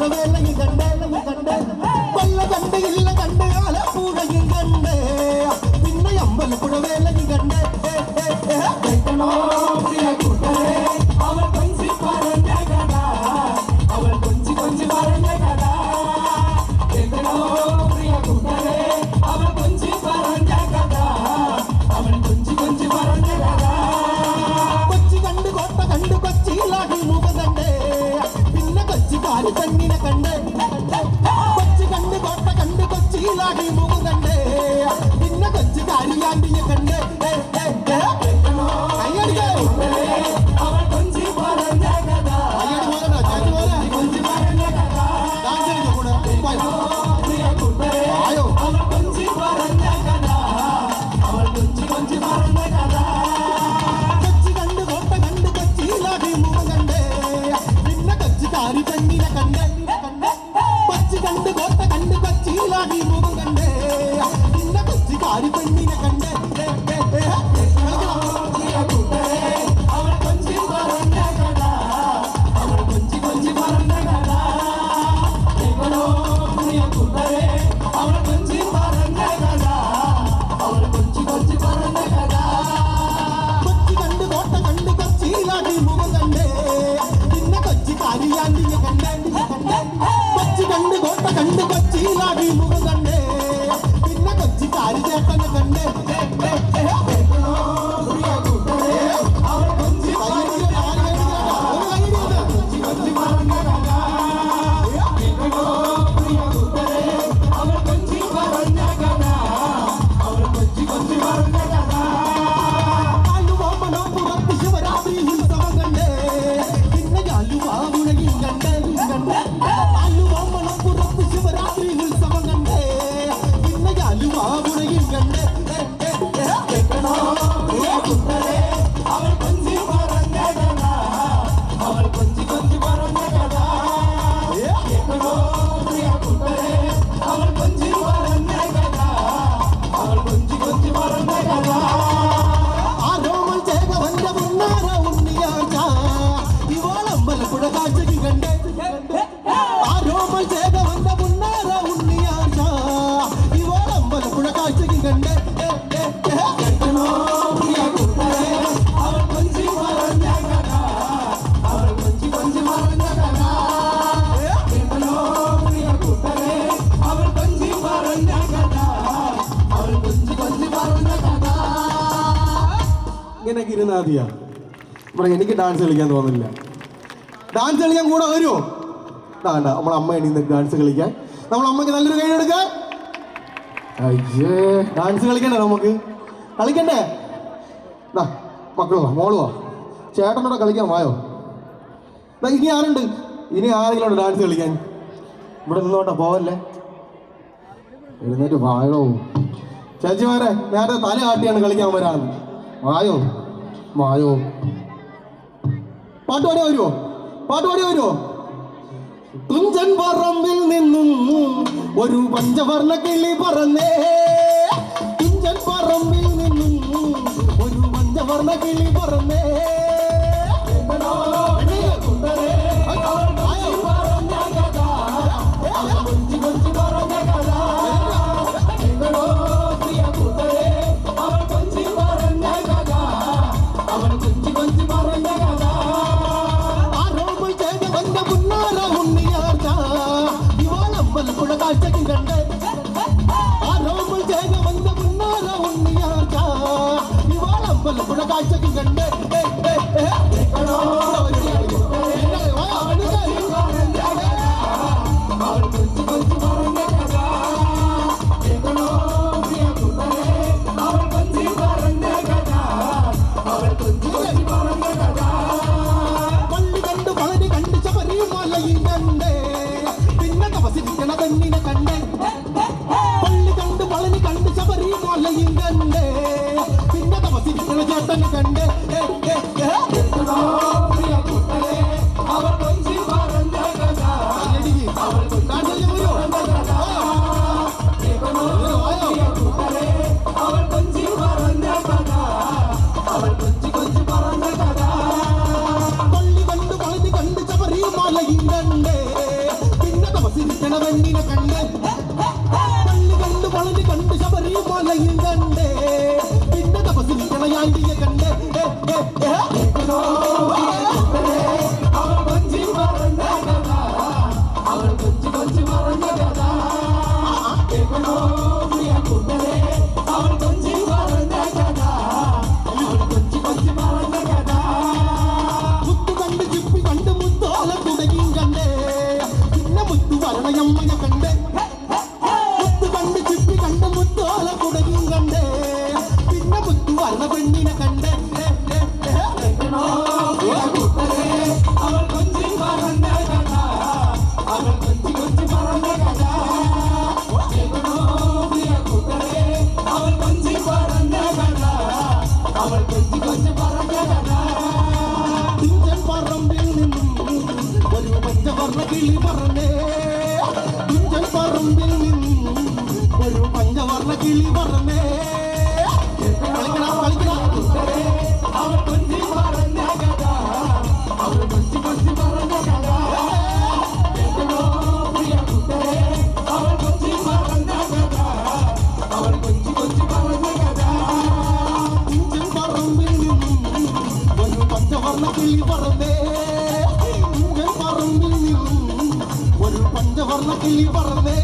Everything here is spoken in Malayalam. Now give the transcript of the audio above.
പുഴവേലയും കണ്ട് കൊല്ല കണ്ട് ഇല്ല കണ്ട് ആലപ്പുഴയും കണ്ട് പിന്നെ അമ്പലപ്പുഴ വേലയും കണ്ട് അവൾ കൊഞ്ചി പറഞ്ഞ കഥ അവൾ കൊഞ്ചി കൊഞ്ചി പറഞ്ഞ കഥ കേൾക്കണോ പ്രിയ കൂട്ടരെ അവൾ കൊഞ്ചി പറഞ്ഞ കഥ അവൾ കൊഞ്ചി കൊഞ്ചി പറഞ്ഞ കഥ കൊച്ചി കണ്ട് കോട്ട കണ്ട് കൊച്ചിയിലാടി മുഖം കണ്ട് പിന്നെ കൊച്ചിക്കാരി പെണ്ണിനെ കണ്ട് കൊച്ചി കണ്ട് കോട്ട കണ്ട് കൊച്ചിയിലാടി മുഖം കണ്ട് പിന്നെ കൊച്ചിക്കാരി ആണ്ടിയെ കണ്ട് അവൾ കൊഞ്ചി പറഞ്ഞ കഥ കൊഞ്ചി പറഞ്ഞ കഥ അവൾ കൊഞ്ചി പറഞ്ഞ കഥ അവൾ കൊഞ്ചി കൊഞ്ചി പറഞ്ഞ കഥ കൊച്ചി കണ്ട് കോട്ട കണ്ട് കൊച്ചിയിലാടി മുഖം കണ്ട് പിന്നെ കൊച്ചിക്കാരി പെണ്ണിനെ കണ്ട് കൊച്ചി കണ്ട് കോട്ട കണ്ട് കൊച്ചിയിലാടി മുഖം കണ്ട് പിന്നെ കൊച്ചിക്കാരി പെണ്ണിനെ കണ്ട് കൊച്ചി കണ്ട് കോട്ട കണ്ട് കൊച്ചിയിലാടി മുഖം കണ്ട് പിന്നെ കൊച്ചിക്കാരി ചേട്ടനെ കണ്ട് ഇങ്ങനെയൊക്കെ ഇരുന്നാ മതിയാ ഇവിടെ എനിക്ക് ഡാൻസ് കളിക്കാൻ തോന്നില്ല ഡാൻസ് കളിക്കാൻ കൂടെ വരുമോ വേണ്ട നമ്മളെ അമ്മ എണീന്ന് ഡാൻസ് കളിക്കാൻ നമ്മളെ അമ്മയ്ക്ക് നല്ലൊരു കൈ എടുക്കാൻ അയ്യേ ഡാൻസ് കളിക്കണ്ടേ നമുക്ക് കളിക്കണ്ടേ മക്കളോ മോളുവോ ചേട്ടനോടെ കളിക്കാൻ വായോ ഇനി ആരുണ്ട് ഇനി ആരെങ്കിലും ഡാൻസ് കളിക്കാൻ ഇവിടെ നിന്നോട്ടെ പോവല്ലേ എഴുന്നേറ്റ് വായോ ചേച്ചിമാരെ നേരത്തെ തല കാട്ടിയാണ് കളിക്കാൻ വരാന്ന് വായോ വായോ പാട്ട് പാടി വരുമോ തുഞ്ചൻ പറമ്പിൽ നിന്നും ഒരു പഞ്ചവർണ്ണ കിളി പറന്നേ തുഞ്ചൻ പറമ്പിൽ നിന്നും ഒരു പഞ്ചവർണ്ണ കിളി പറന്നേ കാഴ്ചക്ക് കണ്ട് പള്ളി കണ്ട് പളനി കണ്ട് ശബരിമലയും കണ്ട് പിന്നെ തപസിരിക്കണ പെണ്ണിനെ കണ്ട് പള്ളി കണ്ട് പളനി കണ്ട് ശബരിമലയും കണ്ട് പിന്നെ തപസിരിക്കണ ചേട്ടനെ കണ്ട് പള്ളി കണ്ട് പളനി കണ്ട് ശബരിമലയും കണ്ട് തപസിരിക്കണ പെണ്ണിനെ കണ്ട് പള്ളി കണ്ട് വളഞ്ഞ് കണ്ട് ശബരിമലയിൽ കണ്ട് പിന്നെ തപസിരിക്കണ ആന്റിയെ കണ്ട് അമ്മയെ കണ്ട് മുത്തു കണ്ട് ചിപ്പി കണ്ട് മുത്തോല കുടയും കണ്ട് പിന്നെ മുത്തു വരണ പെണ്ണിനെ കണ്ട് അവൾ കൊഞ്ചി പറഞ്ഞ കഥ അവൾ കൊഞ്ചി കൊഞ്ചി പറഞ്ഞ കഥ അവൾ കൊഞ്ചി പറഞ്ഞ കഥ അവൾ കൊഞ്ചി കൊഞ്ചി പറഞ്ഞ കഥ തിഞ്ചൻ പറമ്പിൽ നിന്നും ഒരു പഞ്ചവർണ്ണ കിളി പറഞ്ഞേ പറമ്പിൽ നിന്നും ഒരു പഞ്ചവർണ്ണ കിളി പറഞ്ഞേ അവൾ കൊഞ്ചി പറഞ്ഞ കഥ അവൾ കൊഞ്ചി കൊഞ്ചി പറഞ്ഞ കഥ അവൾ കൊഞ്ചി പറഞ്ഞ കഥ അവൾ കൊഞ്ചി കൊഞ്ചി പറഞ്ഞ കഥ കുഞ്ചൻ പറമ്പിൽ നിന്നും ഒരു പഞ്ചവർണ്ണ കിളി പറഞ്ഞേ കുഞ്ചൻ പറമ്പിൽ നിന്നും ഒരു പഞ്ചവർണ്ണ കിളി പറഞ്ഞേ